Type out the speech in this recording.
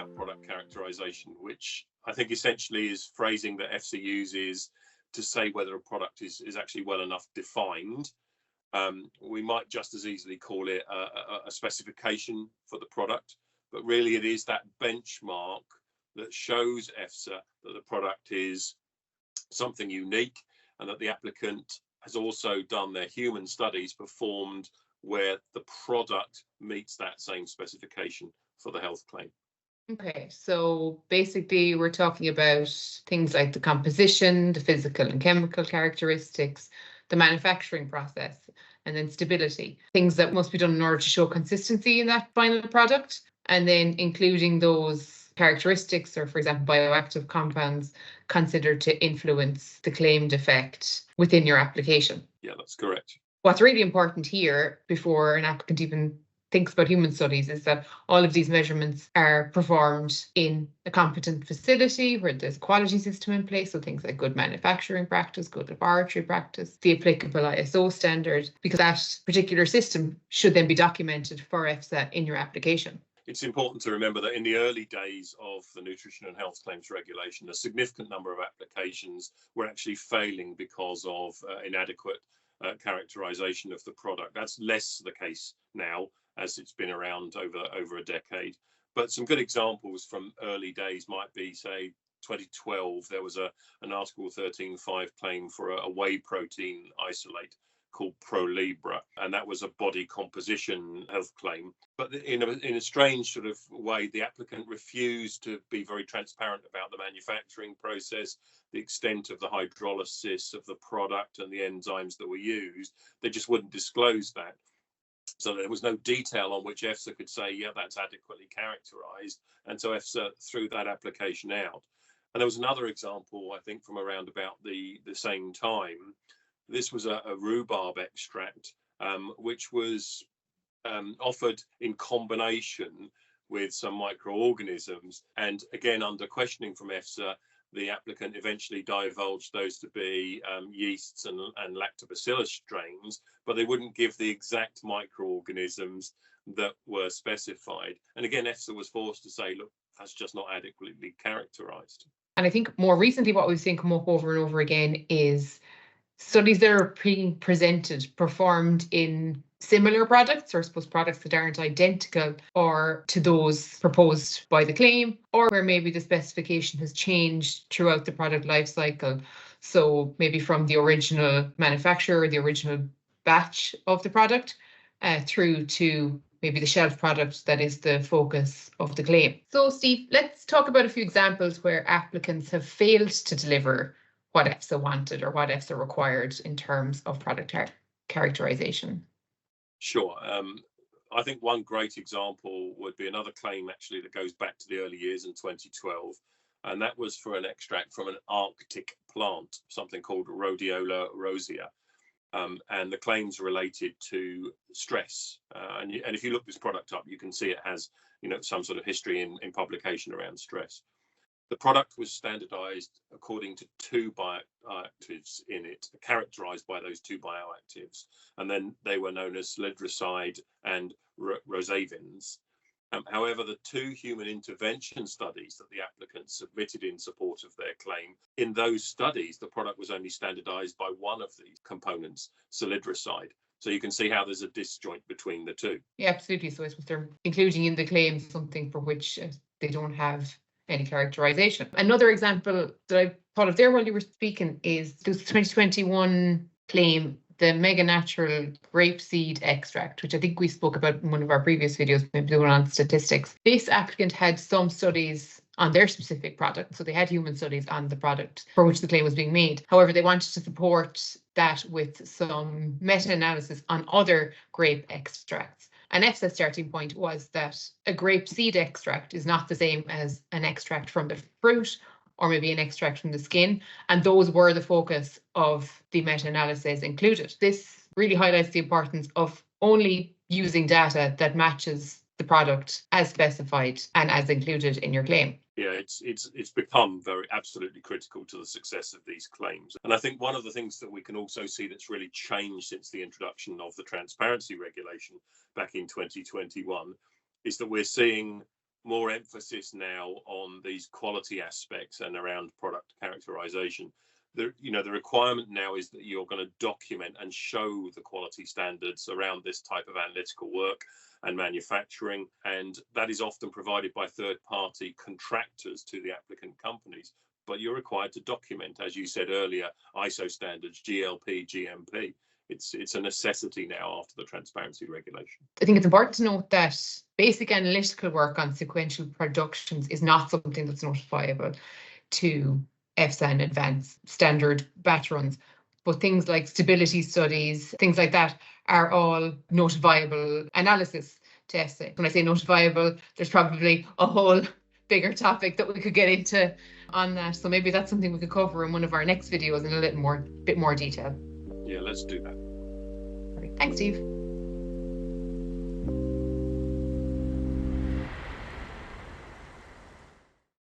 about product characterization, which I think essentially is phrasing that EFSA uses to say whether a product is actually well enough defined. We might just as easily call it a specification for the product, but really it is that benchmark that shows EFSA that the product is something unique and that the applicant has also done their human studies performed where the product meets that same specification for the health claim. Okay, so basically we're talking about things like the composition, the physical and chemical characteristics, the manufacturing process, and then stability, things that must be done in order to show consistency in that final product, and then including those characteristics, or for example, bioactive compounds considered to influence the claimed effect within your application. Yeah, that's correct. What's really important here before an applicant even thinks about human studies is that all of these measurements are performed in a competent facility where there's a quality system in place, so things like good manufacturing practice, good laboratory practice, the applicable ISO standard, because that particular system should then be documented for EFSA in your application. It's important to remember that in the early days of the nutrition and health claims regulation, a significant number of applications were actually failing because of inadequate characterization of the product. That's less the case now, as it's been around over a decade. But some good examples from early days might be, say, 2012, there was an Article 13.5 claim for a whey protein isolate called ProLibra, and that was a body composition health claim. But in a strange sort of way, the applicant refused to be very transparent about the manufacturing process, the extent of the hydrolysis of the product and the enzymes that were used. They just wouldn't disclose that. So there was no detail on which EFSA could say, yeah, that's adequately characterized. And so EFSA threw that application out. And there was another example, I think, from around about the same time. This was a rhubarb extract, which was offered in combination with some microorganisms. And again, under questioning from EFSA, the applicant eventually divulged those to be yeasts and lactobacillus strains, but they wouldn't give the exact microorganisms that were specified. And again, EFSA was forced to say, look, that's just not adequately characterized. And I think more recently, what we've seen come up over and over again is studies that are being presented, performed in similar products, or I suppose products that aren't identical or to those proposed by the claim, or where maybe the specification has changed throughout the product life cycle. So maybe from the original manufacturer, the original batch of the product, through to maybe the shelf product that is the focus of the claim. So Steve, let's talk about a few examples where applicants have failed to deliver what EFSA wanted or what EFSA required in terms of product characterization. Sure. I think one great example would be another claim actually that goes back to the early years in 2012. And that was for an extract from an Arctic plant, something called Rhodiola rosea. And the claims related to stress. And if you look this product up, you can see it has, some sort of history in publication around stress. The product was standardized according to two bioactives in it, characterized by those two bioactives. And then they were known as ledracide and rosavins. However, the two human intervention studies that the applicants submitted in support of their claim, in those studies, the product was only standardized by one of these components, salidroside. So you can see how there's a disjoint between the two. Yeah, absolutely. So I suppose they're including in the claim something for which they don't have any characterization. Another example that I thought of there while you were speaking is the 2021 claim, the Mega Natural grapeseed extract, which I think we spoke about in one of our previous videos, maybe the one on statistics. This applicant had some studies on their specific product, so they had human studies on the product for which the claim was being made. However, they wanted to support that with some meta-analysis on other grape extracts. An EFSA starting point was that a grape seed extract is not the same as an extract from the fruit or maybe an extract from the skin. And those were the focus of the meta-analysis included. This really highlights the importance of only using data that matches the product as specified and as included in your claim. Yeah, it's become very absolutely critical to the success of these claims. And I think one of the things that we can also see that's really changed since the introduction of the transparency regulation back in 2021 is that we're seeing more emphasis now on these quality aspects and around product characterization. The requirement now is that you're going to document and show the quality standards around this type of analytical work and manufacturing, and that is often provided by third-party contractors to the applicant companies. But you're required to document, as you said earlier, ISO standards, GLP, GMP. It's a necessity now after the transparency regulation. I think it's important to note that basic analytical work on sequential productions is not something that's notifiable to EFSA and advanced standard batch runs. But things like stability studies, things like that are all notifiable analysis to EFSA. When I say notifiable, there's probably a whole bigger topic that we could get into on that. So maybe that's something we could cover in one of our next videos in a bit more detail. Yeah, let's do that. Thanks, Steve.